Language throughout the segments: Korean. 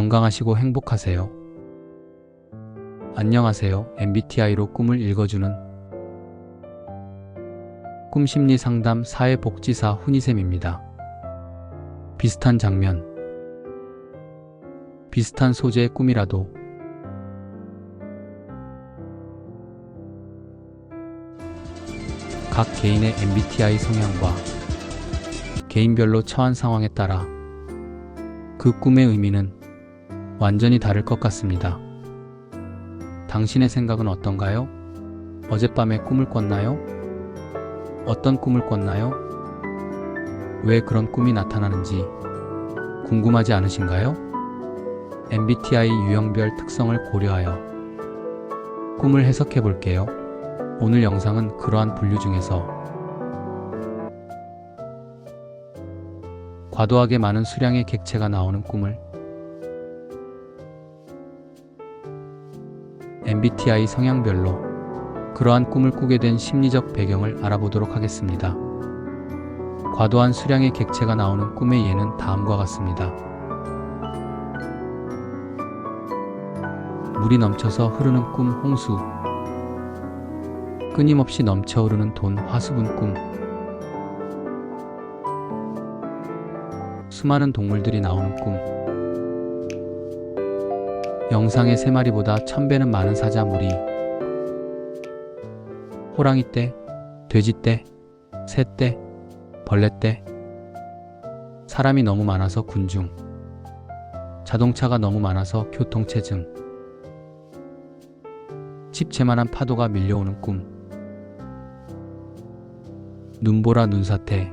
건강하시고 행복하세요. 안녕하세요. MBTI로 꿈을 읽어주는 꿈심리상담 사회복지사 훈이쌤입니다. 비슷한 장면, 비슷한 소재의 꿈이라도 각 개인의 MBTI 성향과 개인별로 처한 상황에 따라 그 꿈의 의미는 완전히 다를 것 같습니다. 당신의 생각은 어떤가요? 어젯밤에 꿈을 꿨나요? 어떤 꿈을 꿨나요? 왜 그런 꿈이 나타나는지 궁금하지 않으신가요? MBTI 유형별 특성을 고려하여 꿈을 해석해 볼게요. 오늘 영상은 그러한 분류 중에서 과도하게 많은 수량의 객체가 나오는 꿈을 MBTI 성향별로 그러한 꿈을 꾸게 된 심리적 배경을 알아보도록 하겠습니다. 과도한 수량의 객체가 나오는 꿈의 예는 다음과 같습니다. 물이 넘쳐서 흐르는 꿈 홍수, 끊임없이 넘쳐 흐르는 돈 화수분 꿈, 수많은 동물들이 나오는 꿈, 영상의 3마리보다 1000배는 많은 사자물이, 호랑이떼, 돼지떼, 새떼, 벌레떼, 사람이 너무 많아서 군중, 자동차가 너무 많아서 교통체증, 집채만한 파도가 밀려오는 꿈, 눈보라 눈사태,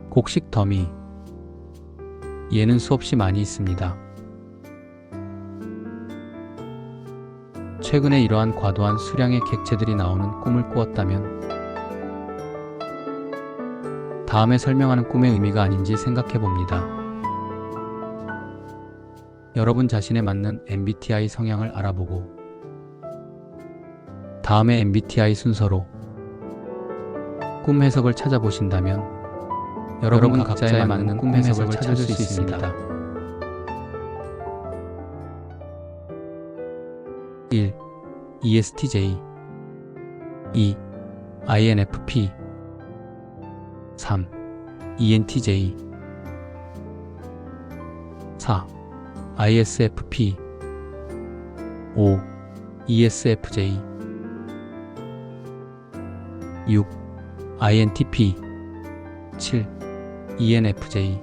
곡식 더미, 예는 수없이 많이 있습니다. 최근에 이러한 과도한 수량의 객체들이 나오는 꿈을 꾸었다면 다음에 설명하는 꿈의 의미가 아닌지 생각해 봅니다. 여러분 자신에 맞는 MBTI 성향을 알아보고 다음에 MBTI 순서로 꿈 해석을 찾아보신다면 여러분 각자에 맞는 꿈 해석을 찾을 수 있습니다. 1. ESTJ 2. INFP 3. ENTJ 4. ISFP 5. ESFJ 6. INTP 7. ENFJ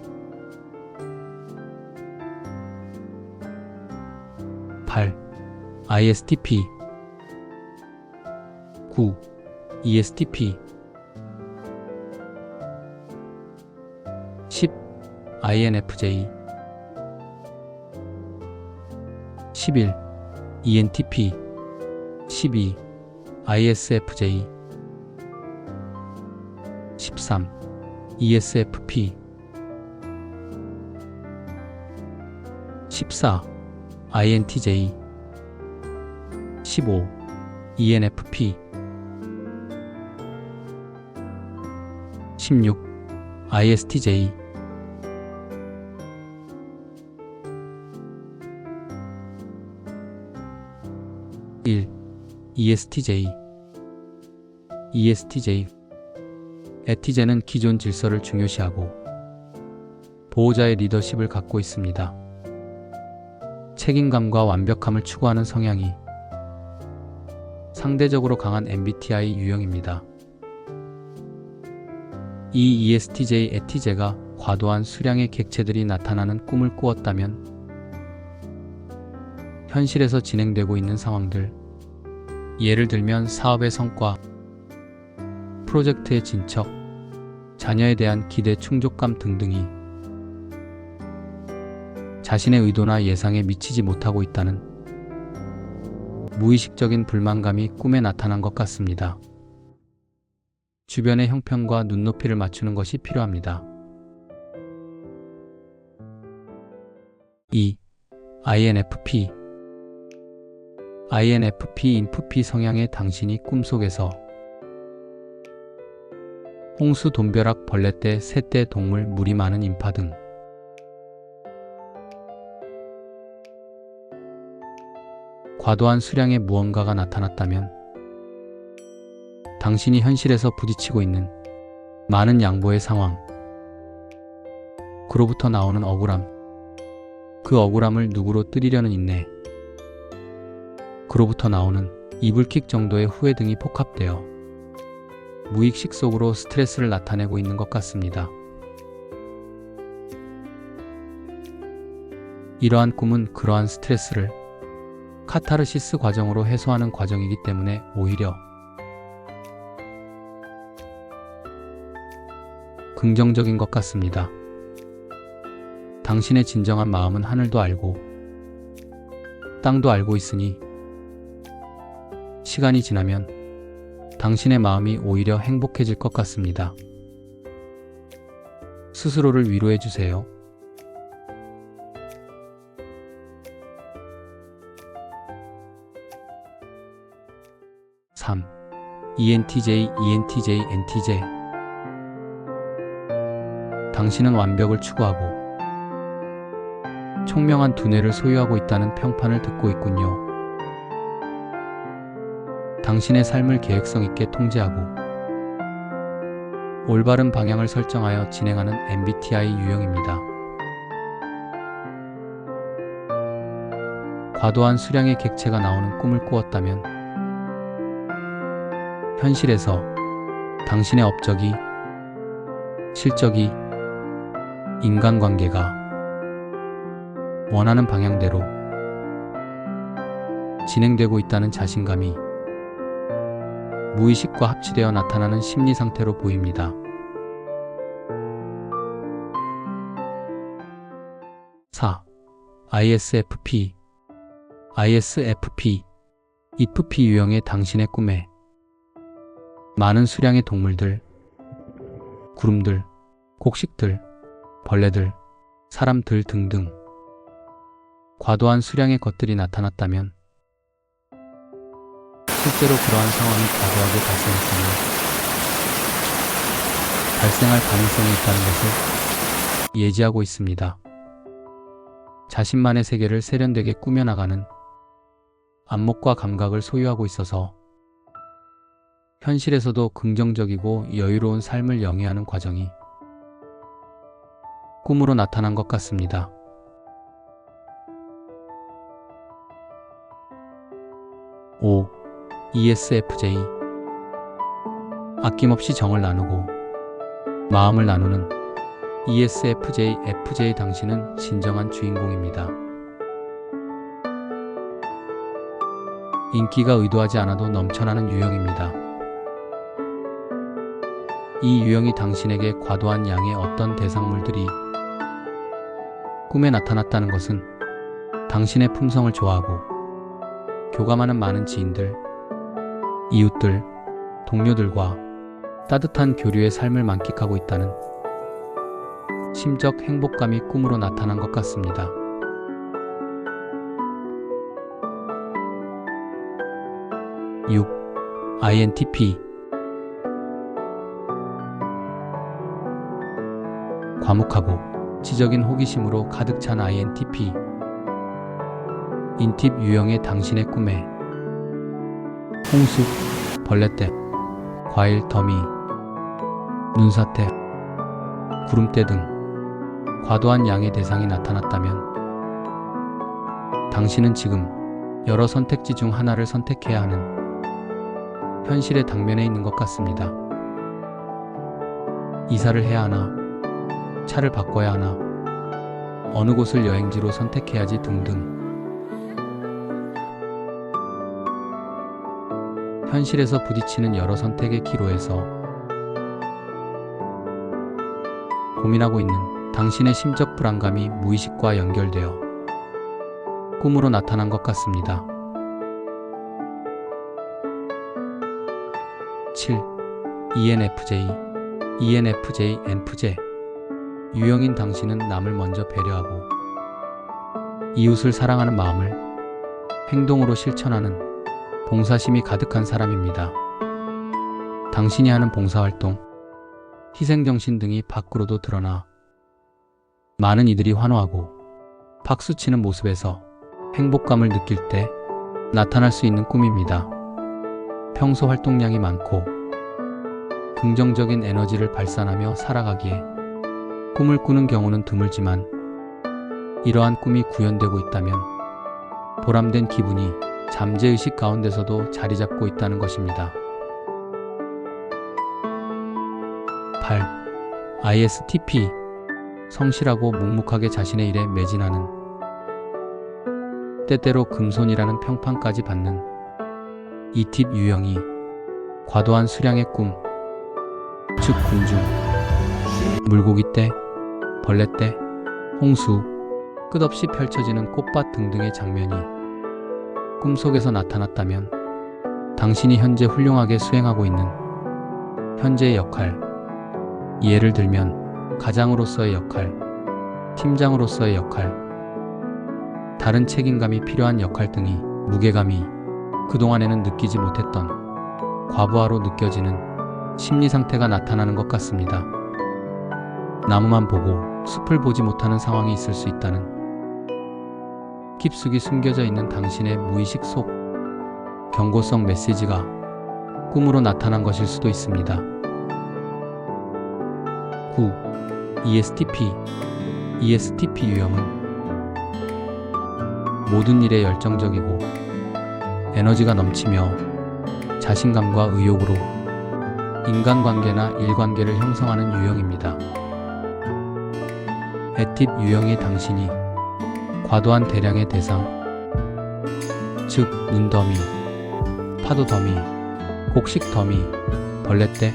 8. ISTP 9. ESTP 10. INFJ 11. ENTP 12. ISFJ 13. ESFP 14. INTJ 15. ENFP 16. ISTJ 1. ESTJ ESTJ 에티제는 기존 질서를 중요시하고 보호자의 리더십을 갖고 있습니다. 책임감과 완벽함을 추구하는 성향이 상대적으로 강한 MBTI 유형입니다. 이 ESTJ 에티제가 과도한 수량의 객체들이 나타나는 꿈을 꾸었다면 현실에서 진행되고 있는 상황들, 예를 들면 사업의 성과, 프로젝트의 진척, 자녀에 대한 기대 충족감 등등이 자신의 의도나 예상에 미치지 못하고 있다는 무의식적인 불만감이 꿈에 나타난 것 같습니다. 주변의 형편과 눈높이를 맞추는 것이 필요합니다. 2. INFP INFP 인프피 성향의 당신이 꿈속에서 홍수, 돈벼락, 벌레떼, 새떼, 동물, 물이 많은 인파 등 과도한 수량의 무언가가 나타났다면 당신이 현실에서 부딪히고 있는 많은 양보의 상황, 그로부터 나오는 억울함, 그 억울함을 누구로 뜨리려는 인내, 그로부터 나오는 이불킥 정도의 후회 등이 복합되어 무의식 속으로 스트레스를 나타내고 있는 것 같습니다. 이러한 꿈은 그러한 스트레스를 카타르시스 과정으로 해소하는 과정이기 때문에 오히려 긍정적인 것 같습니다. 당신의 진정한 마음은 하늘도 알고 땅도 알고 있으니 시간이 지나면 당신의 마음이 오히려 행복해질 것 같습니다. 스스로를 위로해 주세요. ENTJ, NTJ. 당신은 완벽을 추구하고 총명한 두뇌를 소유하고 있다는 평판을 듣고 있군요. 당신의 삶을 계획성 있게 통제하고 올바른 방향을 설정하여 진행하는 MBTI 유형입니다. 과도한 수량의 객체가 나오는 꿈을 꾸었다면 현실에서 당신의 업적이, 실적이, 인간관계가 원하는 방향대로 진행되고 있다는 자신감이 무의식과 합치되어 나타나는 심리 상태로 보입니다. 4. ISFP ISFP 유형의 당신의 꿈에 많은 수량의 동물들, 구름들, 곡식들, 벌레들, 사람들 등등 과도한 수량의 것들이 나타났다면 실제로 그러한 상황이 과도하게 발생했다면 발생할 가능성이 있다는 것을 예지하고 있습니다. 자신만의 세계를 세련되게 꾸며나가는 안목과 감각을 소유하고 있어서 현실에서도 긍정적이고 여유로운 삶을 영위하는 과정이 꿈으로 나타난 것 같습니다. 5. ESFJ 아낌없이 정을 나누고 마음을 나누는 ESFJ 당신은 진정한 주인공입니다. 인기가 의도하지 않아도 넘쳐나는 유형입니다. 이 유형이 당신에게 과도한 양의 어떤 대상물들이 꿈에 나타났다는 것은 당신의 품성을 좋아하고 교감하는 많은 지인들, 이웃들, 동료들과 따뜻한 교류의 삶을 만끽하고 있다는 심적 행복감이 꿈으로 나타난 것 같습니다. 6. INTP 과묵하고 지적인 호기심으로 가득 찬 INTP 인팁 유형의 당신의 꿈에 홍수, 벌레떼, 과일 더미, 눈사태, 구름대 등 과도한 양의 대상이 나타났다면 당신은 지금 여러 선택지 중 하나를 선택해야 하는 현실의 당면에 있는 것 같습니다. 이사를 해야 하나, 차를 바꿔야 하나, 어느 곳을 여행지로 선택해야지 등등 현실에서 부딪히는 여러 선택의 기로에서 고민하고 있는 당신의 심적 불안감이 무의식과 연결되어 꿈으로 나타난 것 같습니다. 7. ENFJ 유형인 당신은 남을 먼저 배려하고 이웃을 사랑하는 마음을 행동으로 실천하는 봉사심이 가득한 사람입니다. 당신이 하는 봉사활동, 희생정신 등이 밖으로도 드러나 많은 이들이 환호하고 박수치는 모습에서 행복감을 느낄 때 나타날 수 있는 꿈입니다. 평소 활동량이 많고 긍정적인 에너지를 발산하며 살아가기에 꿈을 꾸는 경우는 드물지만 이러한 꿈이 구현되고 있다면 보람된 기분이 잠재의식 가운데서도 자리 잡고 있다는 것입니다. 8. ISTP 성실하고 묵묵하게 자신의 일에 매진하는, 때때로 금손이라는 평판까지 받는 이 팁 유형이 과도한 수량의 꿈, 즉 군중, 물고기 떼, 벌레 떼, 홍수, 끝없이 펼쳐지는 꽃밭 등등의 장면이 꿈속에서 나타났다면 당신이 현재 훌륭하게 수행하고 있는 현재의 역할, 예를 들면 가장으로서의 역할, 팀장으로서의 역할, 다른 책임감이 필요한 역할 등이 무게감이 그동안에는 느끼지 못했던 과부하로 느껴지는 심리 상태가 나타나는 것 같습니다. 나무만 보고 숲을 보지 못하는 상황이 있을 수 있다는, 깊숙이 숨겨져 있는 당신의 무의식 속 경고성 메시지가 꿈으로 나타난 것일 수도 있습니다. 9. ESTP 유형은 모든 일에 열정적이고 에너지가 넘치며 자신감과 의욕으로 인간관계나 일관계를 형성하는 유형입니다. E팁 유형의 당신이 과도한 대량의 대상, 즉 눈더미, 파도 더미, 곡식 더미, 벌레떼,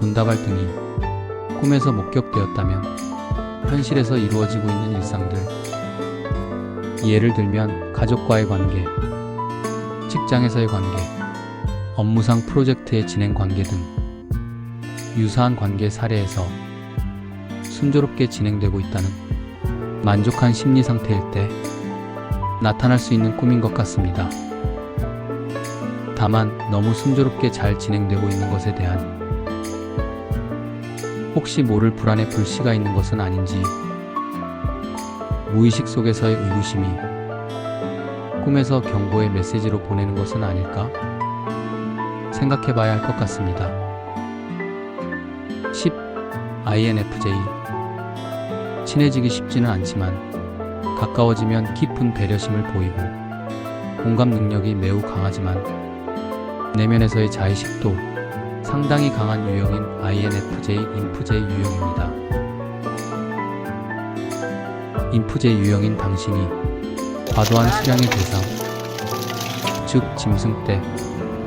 돈다발 등이 꿈에서 목격되었다면 현실에서 이루어지고 있는 일상들, 예를 들면 가족과의 관계, 직장에서의 관계, 업무상 프로젝트의 진행 관계 등 유사한 관계 사례에서 순조롭게 진행되고 있다는 만족한 심리 상태일 때 나타날 수 있는 꿈인 것 같습니다. 다만 너무 순조롭게 잘 진행되고 있는 것에 대한 혹시 모를 불안의 불씨가 있는 것은 아닌지, 무의식 속에서의 의구심이 꿈에서 경고의 메시지로 보내는 것은 아닐까 생각해 봐야 할 것 같습니다. 10. INFJ 친해지기 쉽지는 않지만 가까워지면 깊은 배려심을 보이고 공감 능력이 매우 강하지만 내면에서의 자의식도 상당히 강한 유형인 INFJ 인프제 유형입니다. 인프제 유형인 당신이 과도한 수량의 대상, 즉 짐승떼,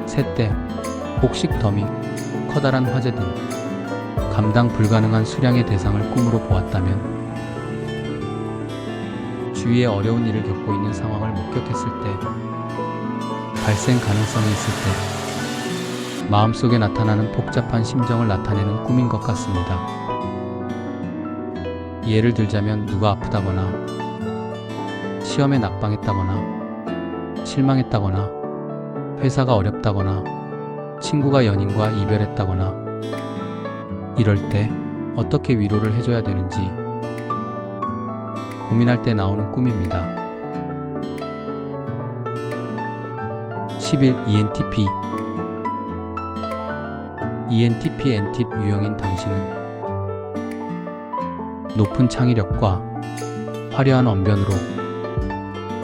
새떼, 곡식 더미, 커다란 화재 등 감당 불가능한 수량의 대상을 꿈으로 보았다면 주위에 어려운 일을 겪고 있는 상황을 목격했을 때, 발생 가능성이 있을 때 마음속에 나타나는 복잡한 심정을 나타내는 꿈인 것 같습니다. 예를 들자면 누가 아프다거나, 시험에 낙방했다거나, 실망했다거나, 회사가 어렵다거나, 친구가 연인과 이별했다거나, 이럴 때 어떻게 위로를 해줘야 되는지 고민할 때 나오는 꿈입니다. 11. ENTP N팁 유형인 당신은 높은 창의력과 화려한 언변으로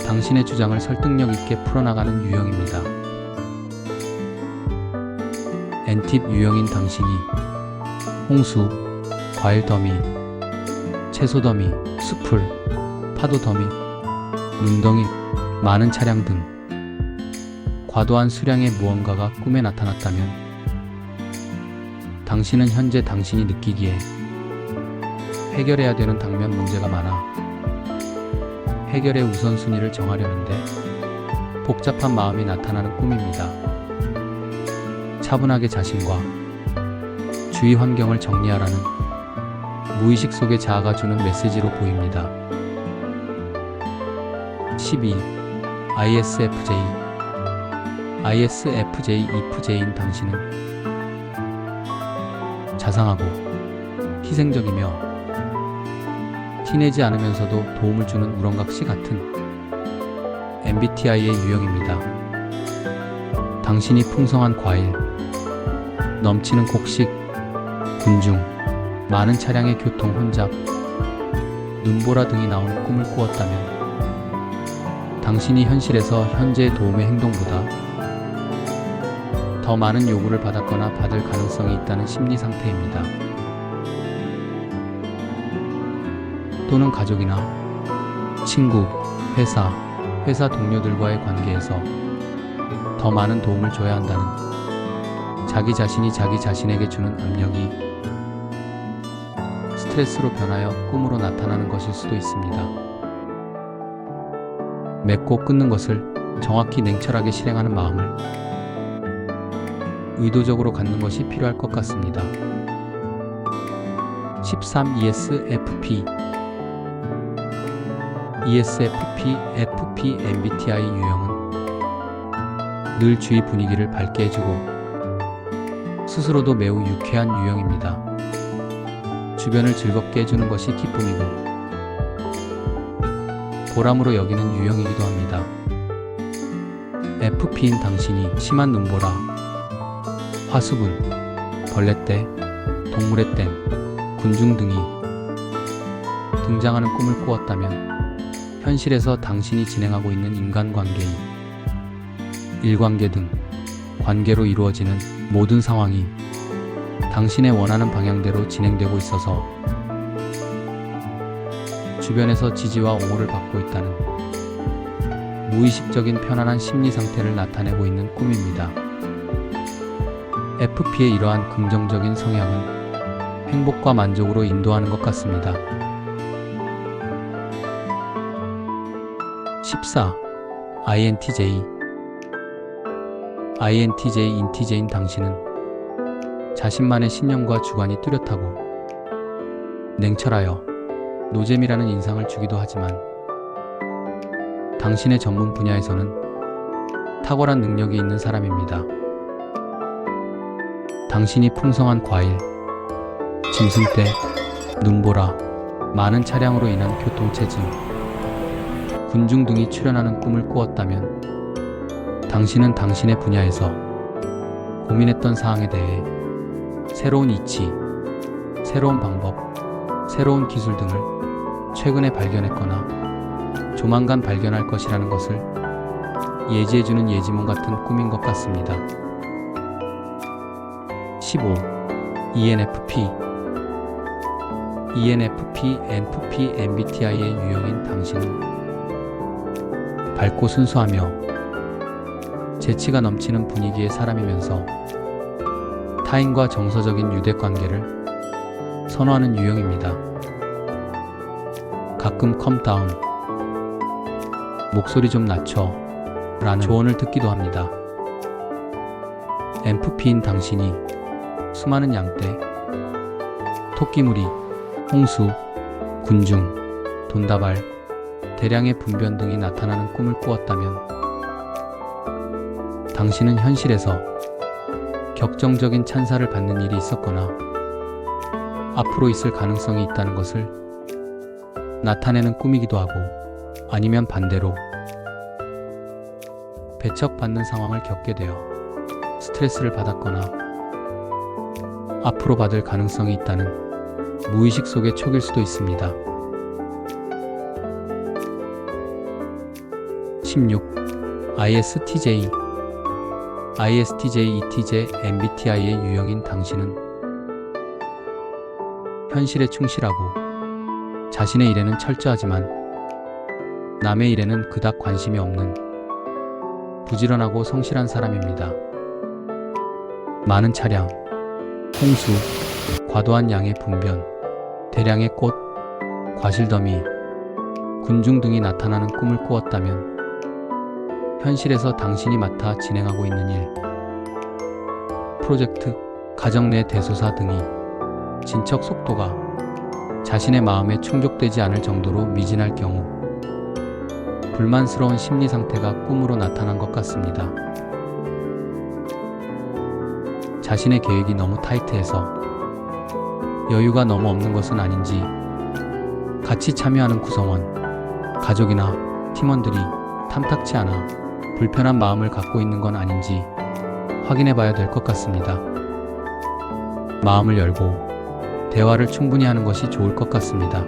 당신의 주장을 설득력 있게 풀어나가는 유형입니다. N팁 유형인 당신이 홍수, 과일 더미, 채소 더미, 숲을, 파도 더미, 눈덩이, 많은 차량 등 과도한 수량의 무언가가 꿈에 나타났다면 당신은 현재 당신이 느끼기에 해결해야 되는 당면 문제가 많아 해결의 우선순위를 정하려는데 복잡한 마음이 나타나는 꿈입니다. 차분하게 자신과 주위 환경을 정리하라는 무의식 속의 자아가 주는 메시지로 보입니다. 12. ISFJ EFJ인 당신은 자상하고 희생적이며 티내지 않으면서도 도움을 주는 우렁각시 같은 MBTI의 유형입니다. 당신이 풍성한 과일, 넘치는 곡식, 군중, 많은 차량의 교통 혼잡, 눈보라 등이 나오는 꿈을 꾸었다면 당신이 현실에서 현재의 도움의 행동보다 더 많은 요구를 받았거나 받을 가능성이 있다는 심리 상태입니다. 또는 가족이나 친구, 회사 동료들과의 관계에서 더 많은 도움을 줘야 한다는 자기 자신이 자기 자신에게 주는 압력이 스트레스로 변하여 꿈으로 나타나는 것일 수도 있습니다. 맺고 끊는 것을 정확히 냉철하게 실행하는 마음을 의도적으로 갖는 것이 필요할 것 같습니다. 13. ESFP FP MBTI 유형은 늘 주위 분위기를 밝게 해주고 스스로도 매우 유쾌한 유형입니다. 주변을 즐겁게 해주는 것이 기쁨이고 보람으로 여기는 유형이기도 합니다. FP인 당신이 심한 눈보라, 화수분, 벌레떼, 동물의 땡, 군중 등이 등장하는 꿈을 꾸었다면 현실에서 당신이 진행하고 있는 인간관계인 일관계 등 관계로 이루어지는 모든 상황이 당신의 원하는 방향대로 진행되고 있어서 주변에서 지지와 옹호를 받고 있다는 무의식적인 편안한 심리 상태를 나타내고 있는 꿈입니다. FP의 이러한 긍정적인 성향은 행복과 만족으로 인도하는 것 같습니다. 14. INTJ 인티제인 당신은 자신만의 신념과 주관이 뚜렷하고 냉철하여 노잼이라는 인상을 주기도 하지만 당신의 전문 분야에서는 탁월한 능력이 있는 사람입니다. 당신이 풍성한 과일, 짐승떼, 눈보라, 많은 차량으로 인한 교통체증, 군중 등이 출현하는 꿈을 꾸었다면 당신은 당신의 분야에서 고민했던 사항에 대해 새로운 이치, 새로운 방법, 새로운 기술 등을 최근에 발견했거나 조만간 발견할 것이라는 것을 예지해주는 예지몽 같은 꿈인 것 같습니다. 15. ENFP MBTI의 유형인 당신은 밝고 순수하며 재치가 넘치는 분위기의 사람이면서 타인과 정서적인 유대관계를 선호하는 유형입니다. 가끔 컴다운, 목소리 좀 낮춰 라는 조언을 듣기도 합니다. MFP인 당신이 수많은 양떼, 토끼무리, 홍수, 군중, 돈다발, 대량의 분변 등이 나타나는 꿈을 꾸었다면 당신은 현실에서 격정적인 찬사를 받는 일이 있었거나 앞으로 있을 가능성이 있다는 것을 나타내는 꿈이기도 하고 아니면 반대로 배척받는 상황을 겪게 되어 스트레스를 받았거나 앞으로 받을 가능성이 있다는 무의식 속의 촉일 수도 있습니다. 16. ISTJ MBTI의 유형인 당신은 현실에 충실하고 자신의 일에는 철저하지만 남의 일에는 그닥 관심이 없는 부지런하고 성실한 사람입니다. 많은 차량, 홍수, 과도한 양의 분변, 대량의 꽃, 과실더미, 군중 등이 나타나는 꿈을 꾸었다면 현실에서 당신이 맡아 진행하고 있는 일, 프로젝트, 가정 내 대소사 등이 진척 속도가 자신의 마음에 충족되지 않을 정도로 미진할 경우 불만스러운 심리 상태가 꿈으로 나타난 것 같습니다. 자신의 계획이 너무 타이트해서 여유가 너무 없는 것은 아닌지 같이 참여하는 구성원, 가족이나 팀원들이 탐탁치 않아 불편한 마음을 갖고 있는 건 아닌지 확인해 봐야 될 것 같습니다. 마음을 열고 대화를 충분히 하는 것이 좋을 것 같습니다.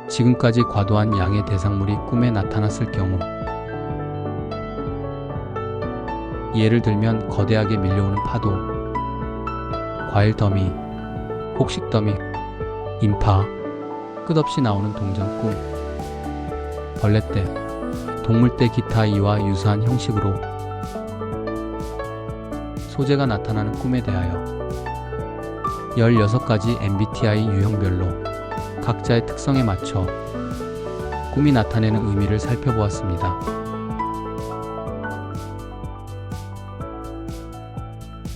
지금까지 과도한 양의 대상물이 꿈에 나타났을 경우, 예를 들면 거대하게 밀려오는 파도, 과일 더미, 곡식 더미, 인파, 끝없이 나오는 동전 꿈, 벌레떼, 동물떼 기타 이와 유사한 형식으로 소재가 나타나는 꿈에 대하여 16가지 MBTI 유형별로 각자의 특성에 맞춰 꿈이 나타내는 의미를 살펴보았습니다.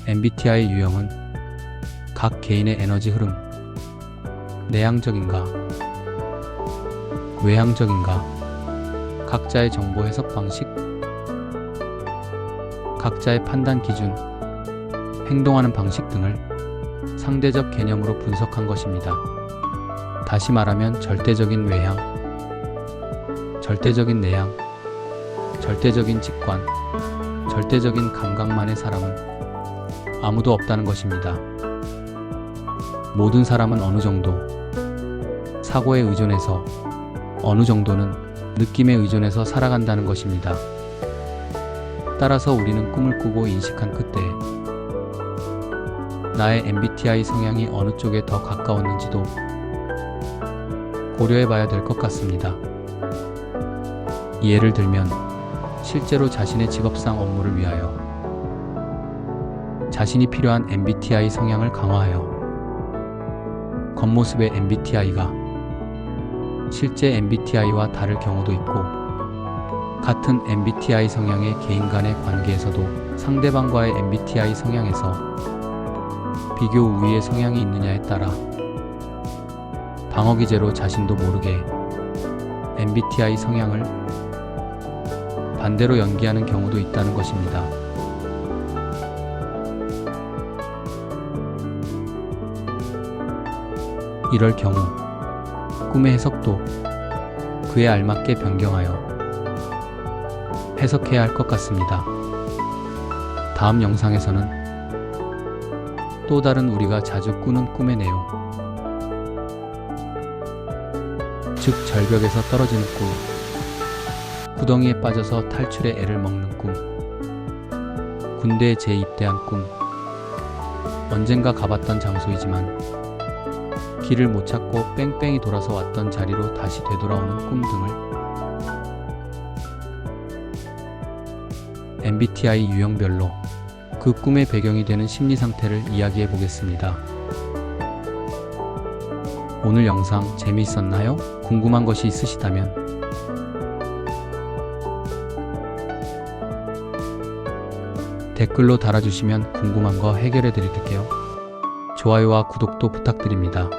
MBTI 유형은 각 개인의 에너지 흐름, 내향적인가, 외향적인가, 각자의 정보 해석 방식, 각자의 판단 기준, 행동하는 방식 등을 상대적 개념으로 분석한 것입니다. 다시 말하면 절대적인 외향, 절대적인 내향, 절대적인 직관, 절대적인 감각만의 사람은 아무도 없다는 것입니다. 모든 사람은 어느 정도 사고에 의존해서 어느 정도는 느낌에 의존해서 살아간다는 것입니다. 따라서 우리는 꿈을 꾸고 인식한 그때 나의 MBTI 성향이 어느 쪽에 더 가까웠는지도 고려해 봐야 될 것 같습니다. 예를 들면 실제로 자신의 직업상 업무를 위하여 자신이 필요한 MBTI 성향을 강화하여 겉모습의 MBTI가 실제 MBTI와 다를 경우도 있고, 같은 MBTI 성향의 개인 간의 관계에서도 상대방과의 MBTI 성향에서 비교 우위의 성향이 있느냐에 따라 방어 기제로 자신도 모르게 MBTI 성향을 반대로 연기하는 경우도 있다는 것입니다. 이럴 경우 꿈의 해석도 그에 알맞게 변경하여 해석해야 할 것 같습니다. 다음 영상에서는 또 다른 우리가 자주 꾸는 꿈의 내용, 즉 절벽에서 떨어지는 꿈, 구덩이에 빠져서 탈출의 애를 먹는 꿈, 군대에 재입대한 꿈, 언젠가 가봤던 장소이지만 길을 못 찾고 뺑뺑이 돌아서 왔던 자리로 다시 되돌아오는 꿈 등을 MBTI 유형별로 그 꿈의 배경이 되는 심리 상태를 이야기해 보겠습니다. 오늘 영상 재미있었나요? 궁금한 것이 있으시다면 댓글로 달아주시면 궁금한 거 해결해 드릴게요. 좋아요와 구독도 부탁드립니다.